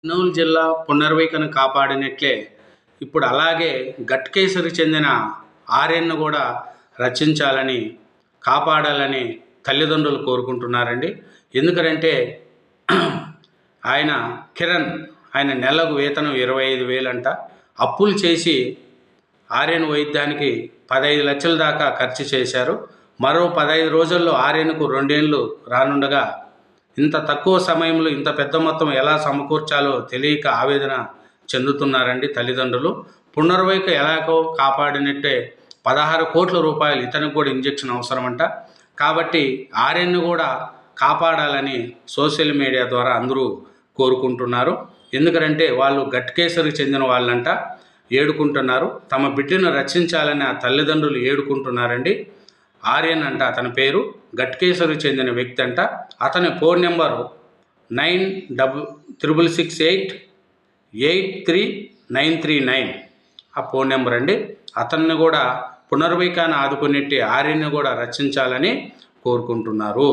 కర్నూలు జిల్లా పునర్వైకను కాపాడినట్లే ఇప్పుడు అలాగే గట్కేసరికి చెందిన ఆర్యన్ను కూడా రక్షించాలని కాపాడాలని తల్లిదండ్రులు కోరుకుంటున్నారండి. ఎందుకంటే ఆయన కిరణ్ ఆయన నెలకు వేతనం 25,000 అంట. అప్పులు చేసి ఆర్యన్ వైద్యానికి 15 లక్షల దాకా ఖర్చు చేశారు. మరో 15 రోజుల్లో ఆర్యన్కు 2 ఏళ్ళు రానుండగా ఇంత తక్కువ సమయంలో ఇంత పెద్ద మొత్తం ఎలా సమకూర్చాలో తెలియక ఆవేదన చెందుతున్నారండి తల్లిదండ్రులు. పునర్వైక ఎలాగో కాపాడినట్టే 16 కోట్ల రూపాయలు ఇతనికి కూడా ఇంజెక్షన్ అవసరమంట. కాబట్టి ఆర్యన్ను కూడా కాపాడాలని సోషల్ మీడియా ద్వారా అందరూ కోరుకుంటున్నారు. ఎందుకంటే వాళ్ళు గట్కేసరికి చెందిన వాళ్ళంట, ఏడుకుంటున్నారు. తమ బిడ్డను రక్షించాలని ఆ తల్లిదండ్రులు ఏడుకుంటున్నారండి. ఆర్యన్ అంట అతని పేరు, గట్కేసరికి చెందిన వ్యక్తి అంట. అతని ఫోన్ నెంబరు 9668383939 ఆ ఫోన్ నెంబర్ అండి. అతన్ని కూడా పునర్వైకాన్ని ఆదుకునేట్టి ఆర్యన్ని కూడా రక్షించాలని కోరుకుంటున్నారు.